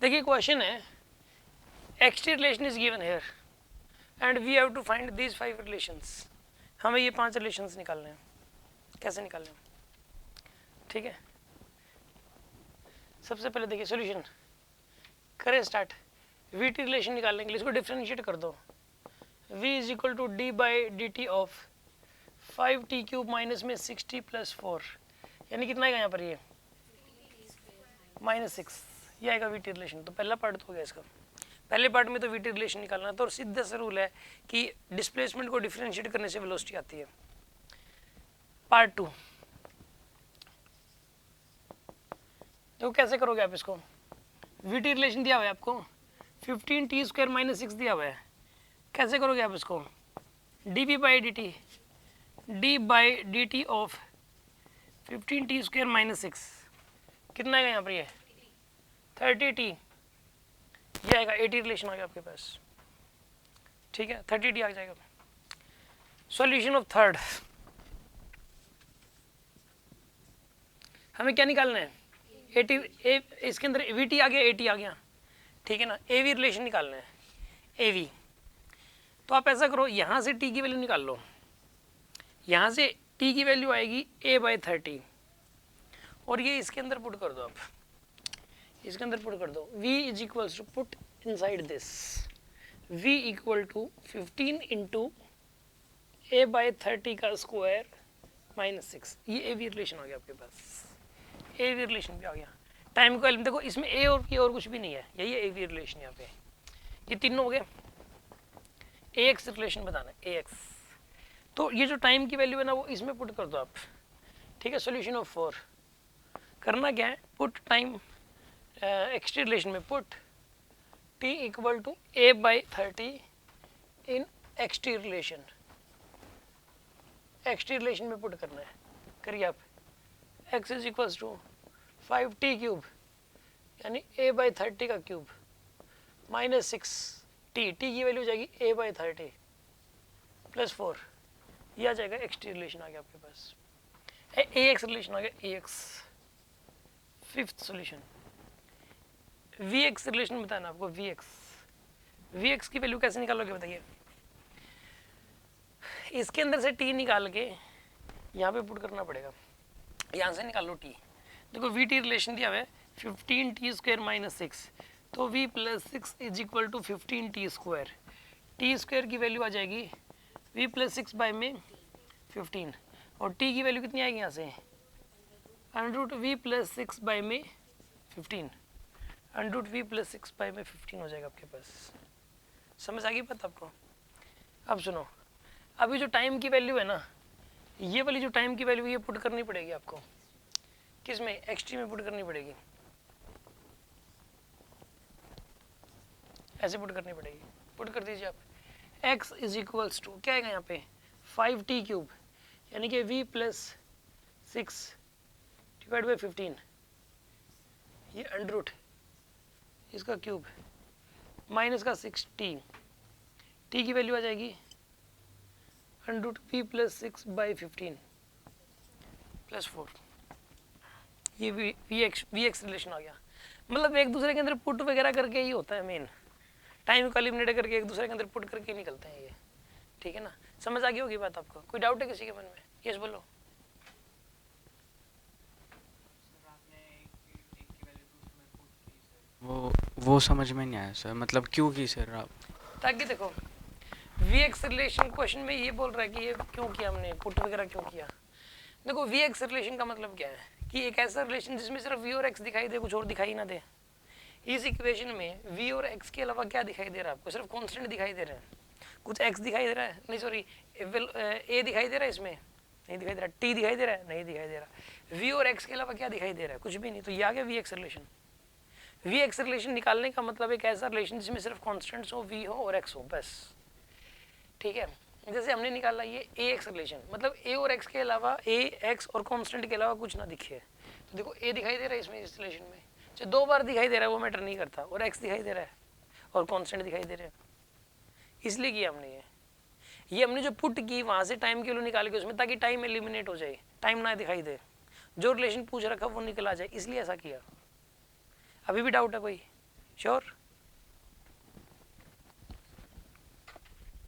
देखिए क्वेश्चन है xt relation is given here and we have to find these 5 relations. हमें ये 5 relations निकालने हैं। कैसे निकालने हैं? ठीक है, सबसे पहले देखिए सॉल्यूशन करें स्टार्ट। वी टी रिलेशन निकालने के लिए इसको डिफ्रेंशिएट कर दो। v is equal to D by D T of 5t cube minus में 60 प्लस 4, यानी कितना आएगा यहाँ पर ये -6, ये आएगा वी टी रिलेशन। तो पहला पार्ट तो हो गया इसका। पहले पार्ट में तो वी टी रिलेशन निकालना, तो सीधा सा रूल है कि डिस्प्लेसमेंट को डिफ्रेंशिएट करने से वेलोसिटी आती है। पार्ट 2 देखो कैसे करोगे आप इसको। वी टी रिलेशन दिया हुआ है आपको 15t² माइनस 6 दिया हुआ है। कैसे करोगे आप इसको, D B by D T, D by D T of 15t² minus 6 कितना आएगा यहाँ पर, ये 30t, ये आएगा 80 रिलेशन आ गया आपके पास। ठीक है, 30t आ जाएगा। सॉल्यूशन ऑफ थर्ड, हमें क्या निकालना है 80, इसके अंदर वी टी आ गया 80 आ गया, ठीक है ना। ए वी रिलेशन निकालना है, ए वी। तो आप ऐसा करो, यहाँ से टी की वैल्यू निकाल लो। यहाँ से टी की वैल्यू आएगी a बाई 30 और ये इसके अंदर पुट कर दो। आप इसके अंदर पुट कर दो, v is equals to put inside this v equal to 15 into a by 30 का स्क्वायर माइनस 6। ये ए वी रिलेशन आ गया आपके पास, ए वी रिलेशन भी आ गया। टाइम को देखो, इसमें ए और ये और कुछ भी नहीं है, यही है ए वी रिलेशन। यहाँ पे ये तीनों हो गए। ए एक्स रिलेशन बताना है, ए एक्स। तो ये जो टाइम की वैल्यू है ना वो इसमें पुट कर दो आप। ठीक है, सॉल्यूशन ऑफ 4 करना क्या है, पुट टाइम एक्सटी रिलेशन में put T equal to A by 30 in XT relation. XT relation में पुट करना है, करिए आप। X is equals to 5t cube यानी a बाई 30 का क्यूब माइनस 6t, टी की वैल्यू जाएगी a बाई 30 प्लस 4, यह आ जाएगा एक्सटी रिलेशन आ गया आपके पास। ए एक्स रिलेशन आ गया, a x. Fifth solution, v x relation बताना आपको, वी एक्स। वी एक्स की वैल्यू कैसे निकालोगे बताइए। इसके अंदर से टी निकाल के यहाँ पे पुट करना पड़ेगा। यहाँ से निकाल लो टी। देखो वी टी रिलेशन दिया हुआ है 15t² माइनस 6, तो v plus 6 is equal to 15t²। T square की वैल्यू आ जाएगी v प्लस 6 बाई में 15 और t की वैल्यू कितनी आएगी यहाँ से √v प्लस 6 बाई में 15, √v प्लस 6 बाई में 15 हो जाएगा आपके पास। समझ आ गई बात आपको। अब सुनो, अभी जो टाइम की वैल्यू है ना, ये वाली जो टाइम की वैल्यू ये पुट करनी पड़ेगी आपको। किस में, एक्सटी में पुट करनी पड़ेगी, ऐसे पुट करनी पड़ेगी। पुट कर दीजिए आप, x इज इक्वल्स टू क्या आएगा यहाँ पे 5t क्यूब यानी कि v प्लस 6 डिवाइड बाई 15, ये अंडर इसका क्यूब माइनस का 6t, t की वैल्यू आ जाएगी √v प्लस 6 बाई 15 प्लस 4, ये वी एक्स रिलेशन आ गया। मतलब एक दूसरे के अंदर पुट वगैरह करके ही होता है मेन, टाइम को एलिमिनेट करके एक दूसरे के अंदर पुट करके निकलते हैं ये। ठीक है ना, समझ आ गई होगी बात आपको। कोई डाउट है किसी के मन में? यस बोलो। वो समझ में नहीं आया सर, मतलब क्यों की सर आप? ताकि देखो वी एक्स रिलेशन क्वेश्चन में ये बोल रहा है कि ये क्यों किया हमने, पुट वगैरह क्यों किया। देखो वी एक्स रिलेशन का मतलब क्या है कि एक ऐसा रिलेशन जिसमें सिर्फ वी और एक्स दिखाई दे, कुछ और दिखाई ना दे। इस इक्वेशन में v और x के अलावा क्या दिखाई दे रहा है आपको, सिर्फ कांस्टेंट दिखाई दे रहे हैं। कुछ x दिखाई दे रहा है, नहीं सॉरी a दिखाई दे रहा है, इसमें नहीं दिखाई दे रहा, t दिखाई दे रहा है, नहीं दिखाई दे रहा। v और x के अलावा क्या दिखाई दे रहा है, कुछ भी नहीं। तो ये आ गया V x relation. V x relation निकालने का मतलब एक ऐसा रिलेशन जिसमें सिर्फ कॉन्स्टेंट्स हो, v हो और x हो, बस। ठीक है, जैसे हमने निकाला ये ए एक्स रिलेशन, मतलब a और x के अलावा a x और कॉन्स्टेंट के अलावा कुछ ना दिखे। तो देखो a दिखाई दे रहा है इसमें, इस रिलेशन में जो 2 बार दिखाई दे रहा है वो मैटर नहीं करता, और x दिखाई दे रहा है और कांस्टेंट दिखाई दे रहे हैं, इसलिए किया हमने ये हमने जो पुट की वहां से टाइम की वैल्यू निकाल के उसमें, ताकि टाइम एलिमिनेट हो जाए, टाइम ना दिखाई दे, जो रिलेशन पूछ रखा वो निकल आ जाए, इसलिए ऐसा किया। अभी भी डाउट है कोई? श्योर।